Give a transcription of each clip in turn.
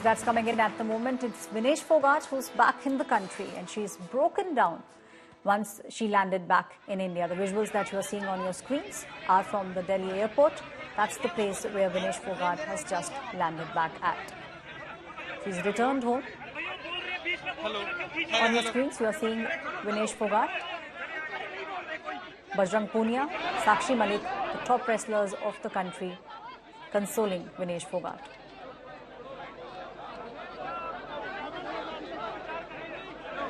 that's coming in at the moment. It's Vinesh Fogart who's back in the country, and she's broken down once she landed back in India. The visuals that you are seeing on your screens are from the Delhi airport. That's the place where Vinesh Fogart has just landed back at. She's returned home. On your screens, you are seeing Vinesh Fogart, Bajrang Punia, Sakshi Malik, the top wrestlers of the country, consoling Vinesh Fogart.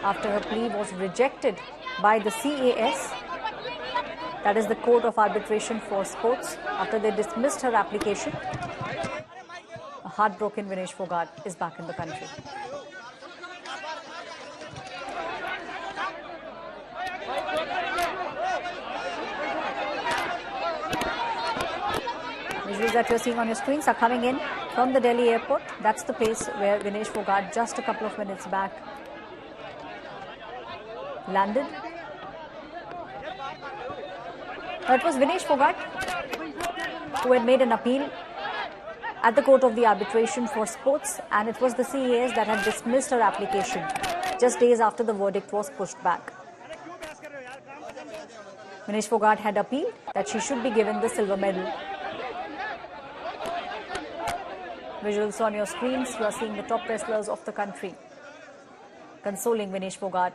After her plea was rejected by the CAS, that is the Court of Arbitration for Sports, after they dismissed her application, a heartbroken Vinesh Fogart is back in the country. Visuals that you're seeing on your screens are coming in from the Delhi airport. That's the place where Vinesh Fogart just a couple of minutes back landed. It was Vinesh Fogart who had made an appeal at the Court of the Arbitration for Sports, and it was the CAS that had dismissed her application just days after the verdict was pushed back. Vinesh Fogart had appealed that she should be given the silver medal. Visuals on your screens, you are seeing the top wrestlers of the country consoling Vinesh Fogart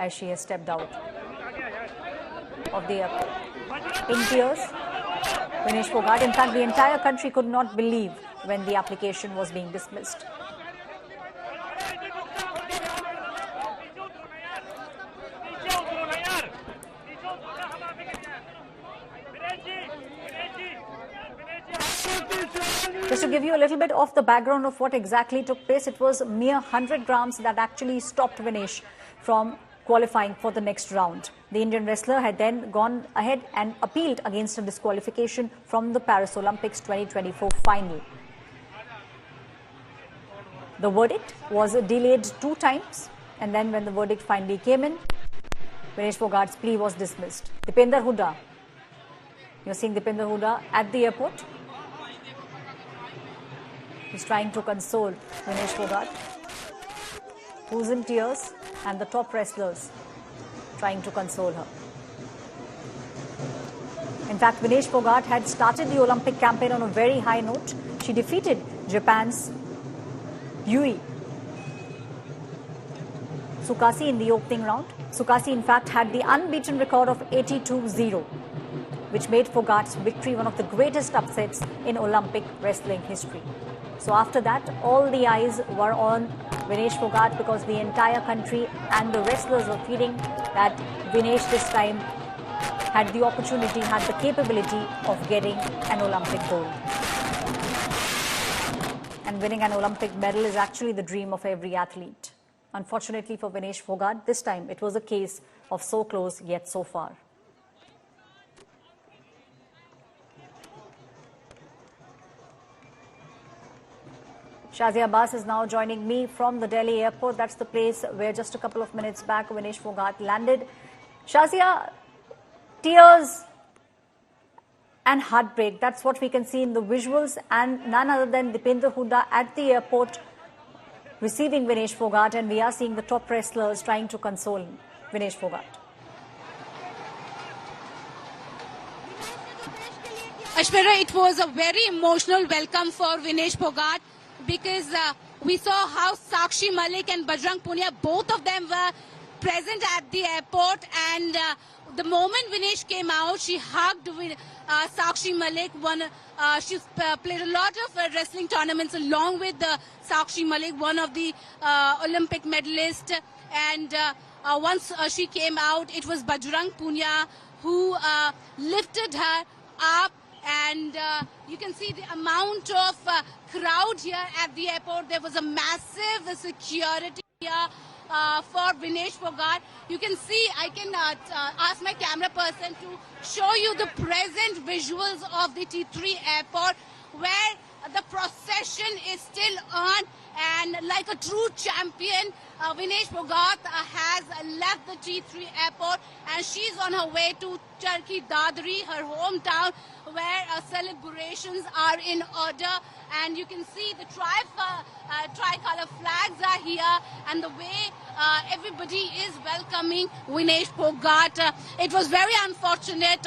as she has stepped out of the airport. In tears, Vinesh Fogart, in fact the entire country could not believe when the application was being dismissed. Just to give you a little bit of the background of what exactly took place, it was mere 100 grams that actually stopped Vinesh from qualifying for the next round. The Indian wrestler had then gone ahead and appealed against a disqualification from the Paris Olympics 2024 final. The verdict was delayed 2 times, and then when the verdict finally came in, Vinesh Fogart's plea was dismissed. Dipender Hooda, you're seeing Dipender Hooda at the airport. He's trying to console Vinesh Fogart, who's in tears, and the top wrestlers trying to console her. In fact, Vinesh Fogart had started the Olympic campaign on a very high note. She defeated Japan's Yui Tsukasi in the opening round. Tsukasi, in fact, had the unbeaten record of 82-0, which made Fogart's victory one of the greatest upsets in Olympic wrestling history. So after that, all the eyes were on Vinesh Fogart, because the entire country and the wrestlers were feeling that Vinesh this time had the opportunity, had the capability of getting an Olympic gold. And winning an Olympic medal is actually the dream of every athlete. Unfortunately for Vinesh Fogart, this time it was a case of so close yet so far. Shazia Abbas is now joining me from the Delhi airport. That's the place where just a couple of minutes back Vinesh Fogart landed. Shazia, tears and heartbreak, that's what we can see in the visuals, and none other than Dipender Hooda at the airport receiving Vinesh Fogart, and we are seeing the top wrestlers trying to console Vinesh Fogart. Ashmira, it was a very emotional welcome for Vinesh Fogart, because we saw how Sakshi Malik and Bajrang Punia, both of them were present at the airport, and the moment Vinesh came out, she hugged Sakshi Malik. She played a lot of wrestling tournaments along with Sakshi Malik, one of the Olympic medalists, and once she came out, it was Bajrang Punia who lifted her up. And you can see the amount of crowd here at the airport. There was a massive security here for Vinesh Fogart. You can see, I can ask my camera person to show you the present visuals of the T3 airport, where the procession is still on, and like a true champion, Vinesh Phogat has left the T3 airport and she's on her way to Charki Dadri, her hometown, where celebrations are in order. And you can see the tricolor flags are here, and the way everybody is welcoming Vinesh Phogat. It was very unfortunate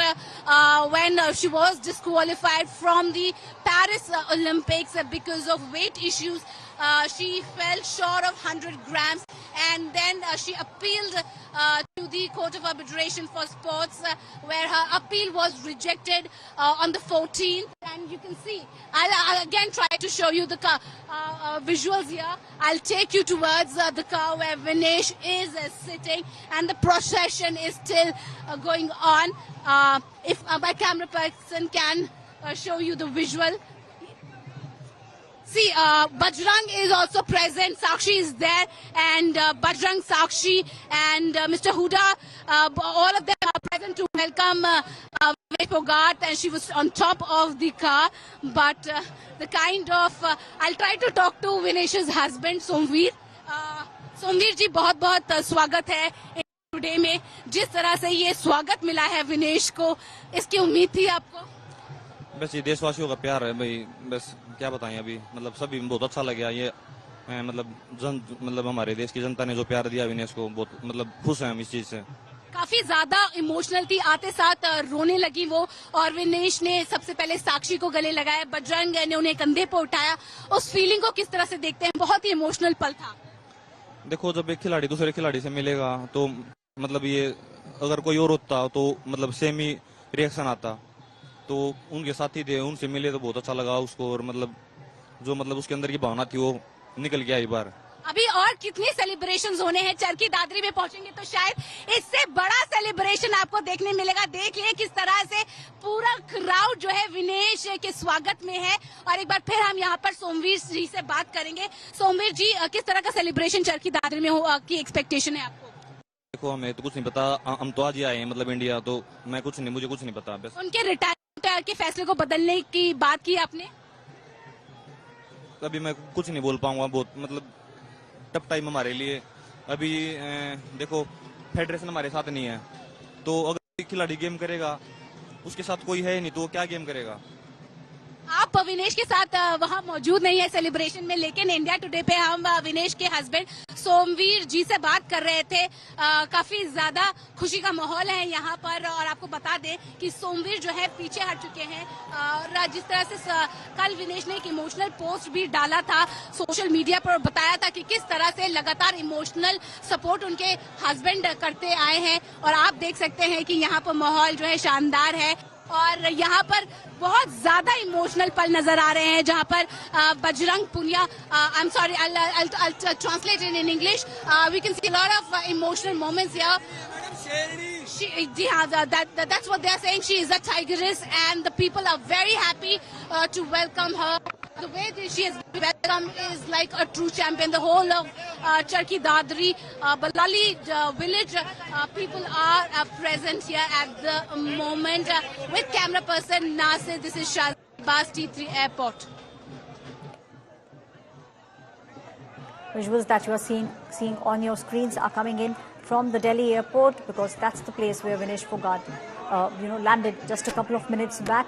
when she was disqualified from the Paris Olympics because of weight issues. She fell short of 100 grams, and then she appealed to the Court of Arbitration for Sports, where her appeal was rejected on the 14th. And you can see, I'll again try to show you the visuals here. I'll take you towards the car where Vinesh is sitting, and the procession is still going on. If my camera person can show you the visual. See, Bajrang is also present. Sakshi is there, and Bajrang, Sakshi, and Mr. Huda, all of them are present to welcome Vinesh Phogat, and she was on top of the car. But the kind of, I'll try to talk to Vinesh's husband, Somveer. Somveer ji, बहुत-बहुत स्वागत है today में. जिस तरह से ये स्वागत मिला है विनेश को, इसकी उम्मीद थी आपको? बस ये देशवासियों का प्यार है भाई, बस क्या बताएं अभी, मतलब सभी बहुत अच्छा लगा ये, मतलब हमारे देश की जनता ने जो प्यार दिया विनेश को, बहुत मतलब खुश हैं हम इस चीज से. काफी ज्यादा इमोशनल थी, आते साथ रोने लगी वो, और विनेश ने सबसे पहले साक्षी को गले लगाया, बजरंग ने उन्हें कंधे पर उठाया. उस फीलिंग को किस तरह से देखते हैं? बहुत ही इमोशनल पल था. देखो, जब एक खिलाड़ी दूसरे खिलाड़ी से मिलेगा तो मतलब ये अगर कोई और होता तो मतलब सेम ही रिएक्शन आता, तो उनके साथी थे, उनसे मिले तो बहुत अच्छा लगा उसको, और मतलब जो मतलब उसके अंदर की भावना थी वो निकल गया एक बार. अभी और कितने सेलिब्रेशंस होने हैं? चरखी दादरी में पहुंचेंगे तो शायद इससे बड़ा सेलिब्रेशन आपको देखने मिलेगा. देख लिए किस तरह से पूरा क्राउड जो है विनेश के स्वागत में है. और एक बार फिर हम यहाँ पर सोमवीर जी से बात करेंगे. सोमवीर जी, किस तरह का सेलिब्रेशन चरखी दादरी में हो की एक्सपेक्टेशन है आपको? देखो, हमें तो कुछ नहीं पता, हम तो आज ही आए हैं मतलब इंडिया, तो मुझे कुछ नहीं पता. बस उनके रिटायरमेंट के फैसले को बदलने की बात की आपने? अभी मैं कुछ नहीं बोल पाऊंगा, बहुत मतलब टफ टाइम हमारे लिए अभी. देखो, फेडरेशन हमारे साथ नहीं है, तो अगर खिलाड़ी गेम करेगा, उसके साथ कोई है नहीं, तो वो क्या गेम करेगा? आप विनेश के साथ वहां मौजूद नहीं है सेलिब्रेशन में, लेकिन इंडिया टुडे पे हम विनेश के हस्बैंड सोमवीर जी से बात कर रहे थे. काफी ज्यादा खुशी का माहौल है यहाँ पर. और आपको बता दें कि सोमवीर जो है पीछे हट चुके हैं. और जिस तरह से कल विनेश ने एक इमोशनल पोस्ट भी डाला था सोशल मीडिया पर, बताया था कि किस तरह से लगातार इमोशनल सपोर्ट उनके हस्बैंड करते आए हैं. और आप देख सकते हैं कि यहाँ पर माहौल जो है शानदार है, और यहाँ पर बहुत ज्यादा इमोशनल पल नजर आ रहे हैं, जहाँ पर Bajrang Punia, I am sorry, I'll translate it in English. We can see a lot of emotional moments here. That's what they are saying. She is a tigress, and the people are very happy to welcome her. The way that she has been welcomed is like a true champion. The whole of Charki Dadri, Balali village people are present here at the moment. With camera person Nasir, this is Shahbaz, T3 Airport. Visuals that you are seeing on your screens are coming in from the Delhi airport, because that's the place where Vinesh Phogat, landed just a couple of minutes back.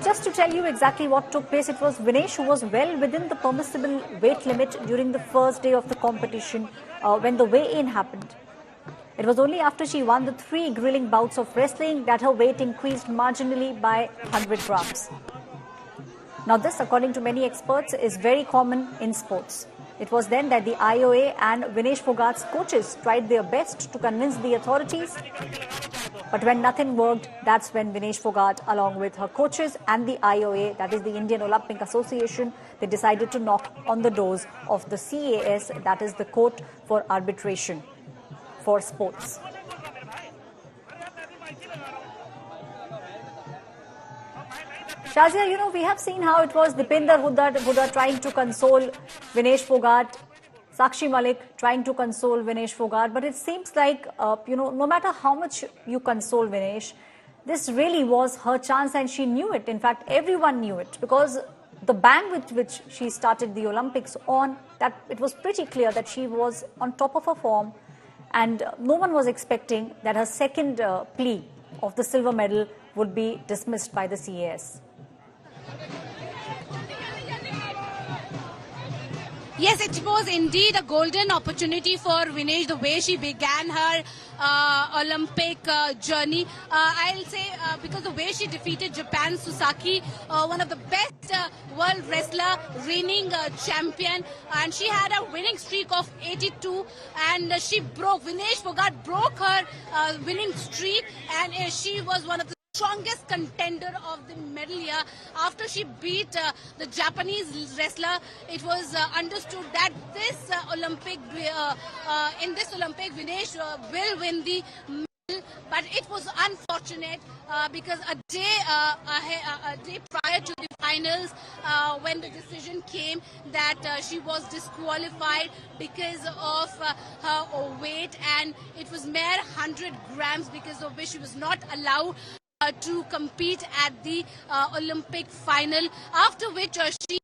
Just to tell you exactly what took place, it was Vinesh who was well within the permissible weight limit during the first day of the competition when the weigh-in happened. It was only after she won the 3 grilling bouts of wrestling that her weight increased marginally by 100 grams. Now this, according to many experts, is very common in sports. It was then that the IOA and Vinesh Phogat's coaches tried their best to convince the authorities. But when nothing worked, that's when Vinesh Phogat, along with her coaches and the IOA, that is the Indian Olympic Association, they decided to knock on the doors of the CAS, that is the Court for Arbitration for Sports. Shazia, we have seen how it was Dipinder Hooda trying to console Vinesh Phogat, Sakshi Malik trying to console Vinesh Phogat, but it seems like, no matter how much you console Vinesh, this really was her chance, and she knew it. In fact, everyone knew it, because the bang with which she started the Olympics on, that it was pretty clear that she was on top of her form, and no one was expecting that her second plea of the silver medal would be dismissed by the CAS. Yes, it was indeed a golden opportunity for Vinesh, the way she began her Olympic journey. I'll say because the way she defeated Japan's Sasaki, one of the best world wrestler, reigning champion, and she had a winning streak of 82, and Vinesh Phogat broke her winning streak, and she was one of the strongest contender of the medal year. After she beat the Japanese wrestler, it was understood that this Olympic Vinesh will win the medal. But it was unfortunate because a day prior to the finals, when the decision came that she was disqualified because of her weight, and it was mere 100 grams, because of which she was not allowed to compete at the Olympic final, after which she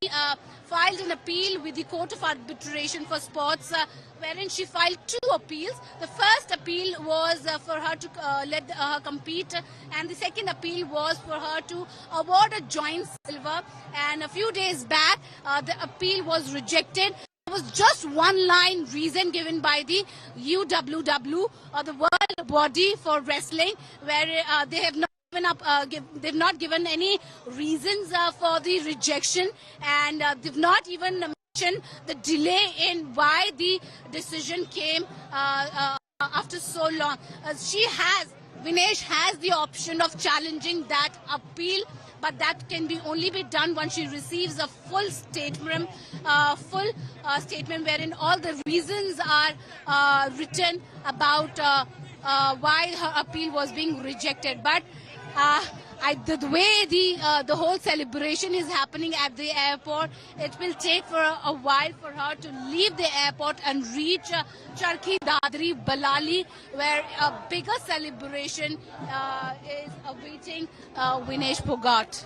filed an appeal with the Court of Arbitration for Sports, wherein she filed two appeals. The first appeal was for her to let her compete, and the second appeal was for her to award a joint silver. And a few days back, the appeal was rejected. There was just one line reason given by the UWW, the World Body for Wrestling, where they have not they've not given any reasons for the rejection, and they've not even mentioned the delay in why the decision came after so long. Vinesh has the option of challenging that appeal, but that can only be done once she receives a full statement wherein all the reasons are written about why her appeal was being rejected. But the way the whole celebration is happening at the airport, it will take for a while for her to leave the airport and reach Charkhi Dadri Balali, where a bigger celebration is awaiting Vinesh Phogat.